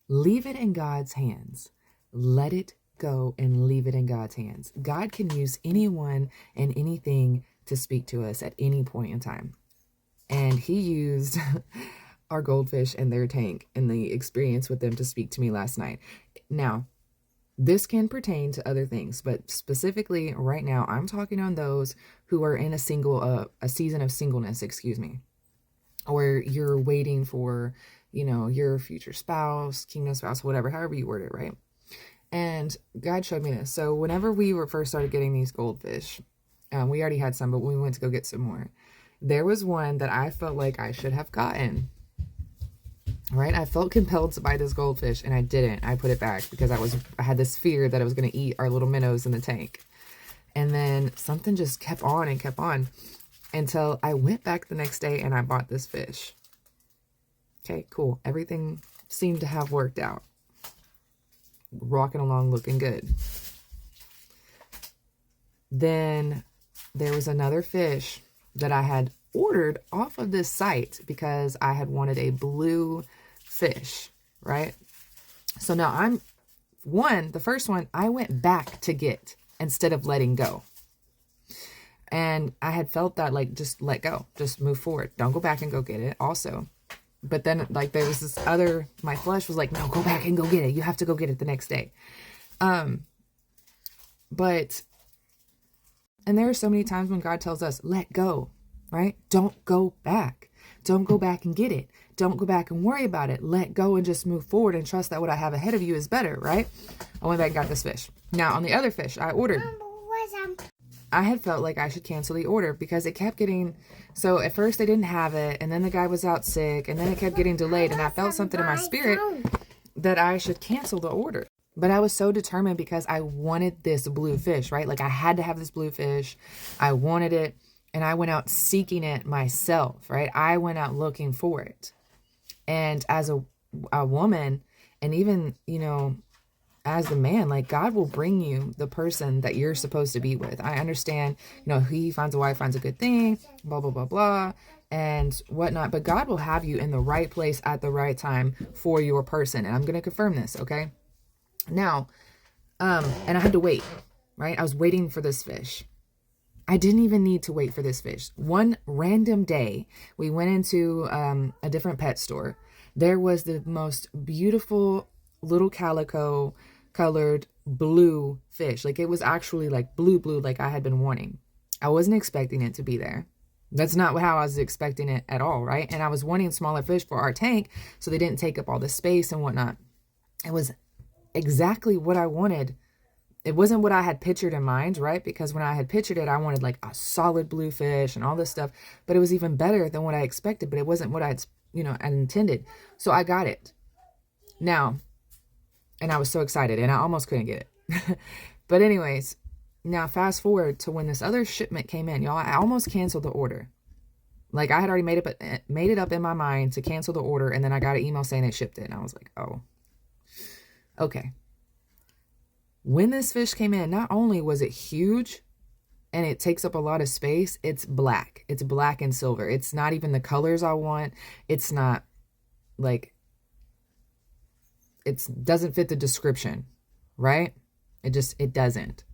Leave it in God's hands. Let it go and leave it in God's hands. God can use anyone and anything to speak to us at any point in time. And he used our goldfish and their tank and the experience with them to speak to me last night. Now, this can pertain to other things, but specifically right now, I'm talking on those who are in a season of singleness, or you're waiting for, your future spouse, kingdom spouse, whatever, however you word it, right? And God showed me this. So whenever we were first started getting these goldfish, we already had some, but we went to go get some more. There was one that I felt like I should have gotten. Right? I felt compelled to buy this goldfish and I didn't. I put it back because I had this fear that it was going to eat our little minnows in the tank. And then something just kept on and kept on until I went back the next day and I bought this fish. Okay, cool. Everything seemed to have worked out. Rocking along, looking good. Then there was another fish that I had ordered off of this site because I had wanted a blue fish, right? So now the first one I went back to get instead of letting go. And I had felt that, like, just let go, just move forward. Don't go back and go get it also. But then, like, there was this other, my flesh was like, no, go back and go get it. You have to go get it the next day. And there are so many times when God tells us, let go, right? Don't go back. Don't go back and get it. Don't go back and worry about it. Let go and just move forward and trust that what I have ahead of you is better, right? I went back and got this fish. Now, on the other fish I ordered, I had felt like I should cancel the order because it kept getting, so at first they didn't have it, and then the guy was out sick, and then it kept getting delayed, and I felt something in my spirit that I should cancel the order. But I was so determined because I wanted this blue fish, right? Like, I had to have this blue fish. I wanted it, and I went out seeking it myself, right? I went out looking for it. And as a woman, and even, as the man, like, God will bring you the person that you're supposed to be with. I understand, he finds a wife, finds a good thing, blah, blah, blah, blah, and whatnot. But God will have you in the right place at the right time for your person. And I'm going to confirm this, okay? Now, and I had to wait, right? I was waiting for this fish. I didn't even need to wait for this fish. One random day, we went into a different pet store. There was the most beautiful little calico colored blue fish. Like, it was actually like blue, like I had been wanting. I wasn't expecting it to be there. That's not how I was expecting it at all, right? And I was wanting smaller fish for our tank so they didn't take up all the space and whatnot. It was exactly what I wanted. It wasn't what I had pictured in mind, right? Because when I had pictured it, I wanted like a solid blue fish and all this stuff, but it was even better than what I expected, but it wasn't what I'd intended. So I got it. Now, and I was so excited and I almost couldn't get it. But anyways, now fast forward to when this other shipment came in, y'all, I almost canceled the order. Like, I had already made it up in my mind to cancel the order. And then I got an email saying they shipped it. And I was like, oh, okay. When this fish came in, not only was it huge and it takes up a lot of space, it's black. It's black and silver. It's not even the colors I want. It's not like, it doesn't fit the description, right? It doesn't.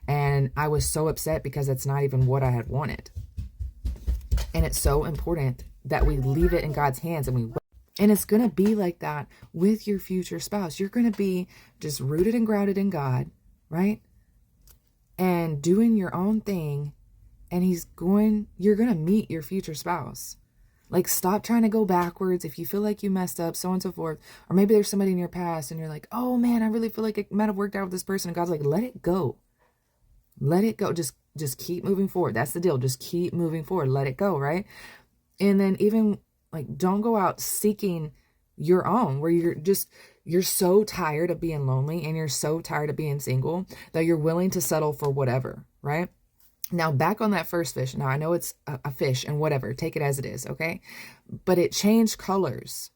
And I was so upset because it's not even what I had wanted. And it's so important that we leave it in God's hands and it's going to be like that with your future spouse. You're going to be just rooted and grounded in God, right? And doing your own thing. And you're going to meet your future spouse. Like, stop trying to go backwards. If you feel like you messed up, so on and so forth. Or maybe there's somebody in your past and you're like, oh man, I really feel like it might have worked out with this person. And God's like, let it go. Let it go. Just keep moving forward. That's the deal. Just keep moving forward. Let it go, right? And then even, like, don't go out seeking your own, where you're so tired of being lonely and you're so tired of being single that you're willing to settle for whatever, right? Now, back on that first fish. Now, I know it's a fish and whatever. Take it as it is, okay? But it changed colors.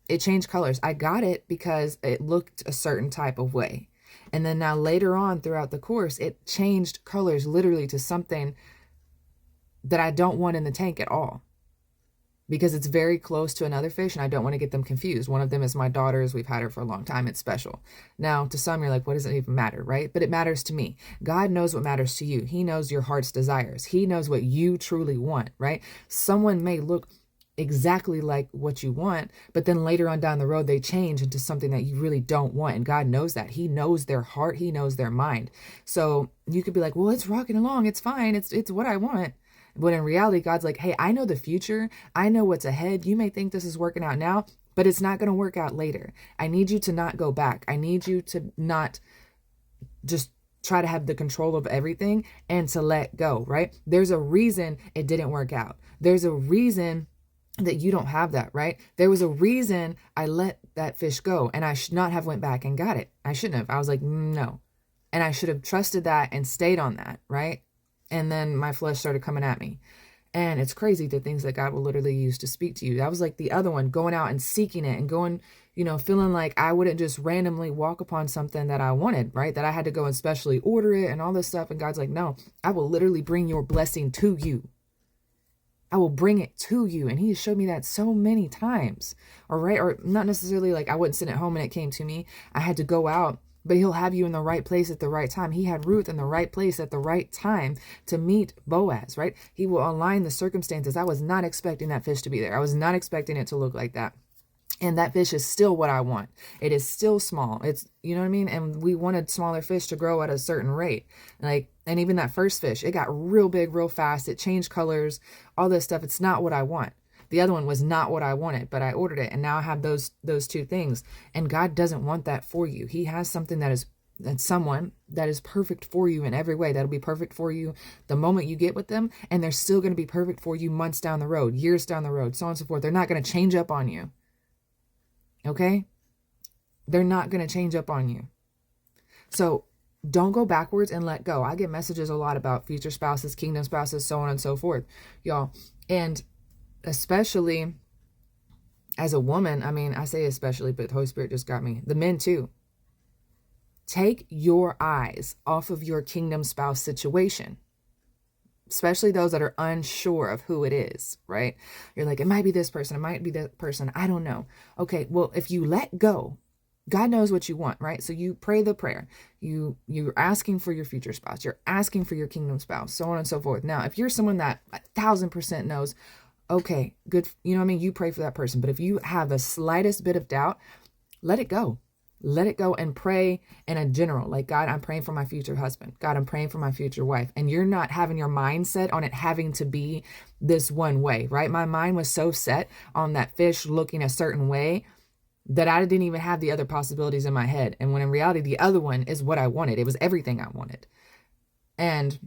I got it because it looked a certain type of way. And then now later on throughout the course, it changed colors literally to something that I don't want in the tank at all. because it's very close to another fish and I don't want to get them confused. One of them is my daughter's. We've had her for a long time. It's special. Now, to some, you're like, what does it even matter, right? But it matters to me. God knows what matters to you. He knows your heart's desires. He knows what you truly want, right? Someone may look exactly like what you want, but then later on down the road, they change into something that you really don't want. And God knows that. He knows their heart. He knows their mind. So you could be like, well, it's rocking along. It's fine. It's what I want. But in reality, God's like, hey, I know the future. I know what's ahead. You may think this is working out now, but it's not going to work out later. I need you to not go back. I need you to not just try to have the control of everything and to let go, right? There's a reason it didn't work out. There's a reason that you don't have that, right? There was a reason I let that fish go and I should not have went back and got it. I shouldn't have. I was like, no. And I should have trusted that and stayed on that, right? And then my flesh started coming at me. And it's crazy the things that God will literally use to speak to you. That was like the other one, going out and seeking it and going, feeling like I wouldn't just randomly walk upon something that I wanted, right? That I had to go and specially order it and all this stuff. And God's like, no, I will literally bring your blessing to you. I will bring it to you. And he has showed me that so many times. All right. Or not necessarily like I wouldn't sit at home and it came to me. I had to go out. But he'll have you in the right place at the right time. He had Ruth in the right place at the right time to meet Boaz, right? He will align the circumstances. I was not expecting that fish to be there. I was not expecting it to look like that. And that fish is still what I want. It is still small. It's, you know what I mean? And we wanted smaller fish to grow at a certain rate. And even that first fish, it got real big, real fast. It changed colors, all this stuff. It's not what I want. The other one was not what I wanted, but I ordered it. And now I have those two things. And God doesn't want that for you. He has something that's someone that is perfect for you in every way. That'll be perfect for you the moment you get with them. And they're still going to be perfect for you months down the road, years down the road, so on and so forth. They're not going to change up on you. Okay? They're not going to change up on you. So don't go backwards and let go. I get messages a lot about future spouses, kingdom spouses, so on and so forth, y'all. And especially as a woman, I say especially, but the Holy Spirit just got me. The men too. Take your eyes off of your kingdom spouse situation, especially those that are unsure of who it is, right? You're like, it might be this person. It might be that person. I don't know. Okay, well, if you let go, God knows what you want, right? So you pray the prayer. You're asking for your future spouse. You're asking for your kingdom spouse, so on and so forth. Now, if you're someone that 1,000% knows, okay, good. You know what I mean? You pray for that person. But if you have the slightest bit of doubt, let it go. Let it go and pray in a general. Like, God, I'm praying for my future husband. God, I'm praying for my future wife. And you're not having your mindset on it having to be this one way, right? My mind was so set on that fish looking a certain way that I didn't even have the other possibilities in my head. And when in reality, the other one is what I wanted. It was everything I wanted. And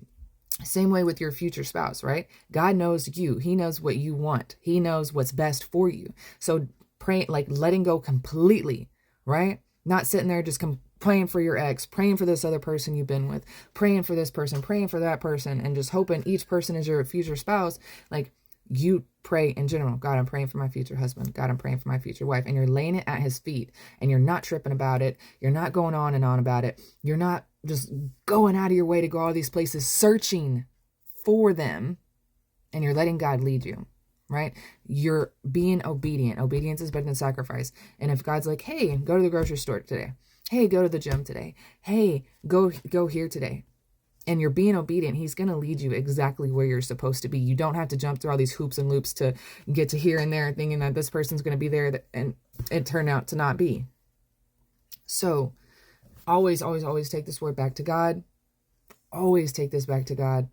same way with your future spouse, right? God knows you. He knows what you want. He knows what's best for you. So praying, like letting go completely, right? Not sitting there just praying for your ex, praying for this other person you've been with, praying for this person, praying for that person, and just hoping each person is your future spouse. Like, you pray in general. God, I'm praying for my future husband. God, I'm praying for my future wife. And you're laying it at his feet and you're not tripping about it. You're not going on and on about it. You're not just going out of your way to go all these places searching for them. And you're letting God lead you, right? You're being obedient. Obedience is better than sacrifice. And if God's like, hey, go to the grocery store today. Hey, go to the gym today. Hey, go here today. And you're being obedient, he's going to lead you exactly where you're supposed to be. You don't have to jump through all these hoops and loops to get to here and there thinking that this person's going to be there and it turned out to not be. So always, always, always take this word back to God. Always take this back to God.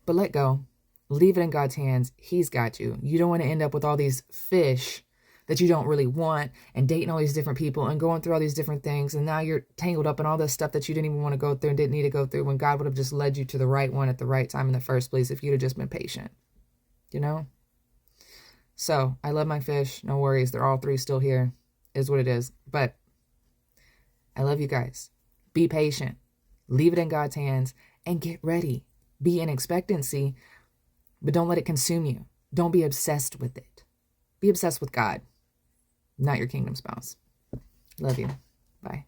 But let go. Leave it in God's hands. He's got you. You don't want to end up with all these fish that you don't really want and dating all these different people and going through all these different things. And now you're tangled up in all this stuff that you didn't even want to go through and didn't need to go through, when God would have just led you to the right one at the right time in the first place if you'd have just been patient, you know? So I love my fish. No worries. They're all three still here. Is what it is. But I love you guys. Be patient. Leave it in God's hands and get ready. Be in expectancy, but don't let it consume you. Don't be obsessed with it. Be obsessed with God, not your kingdom spouse. Love you. Bye.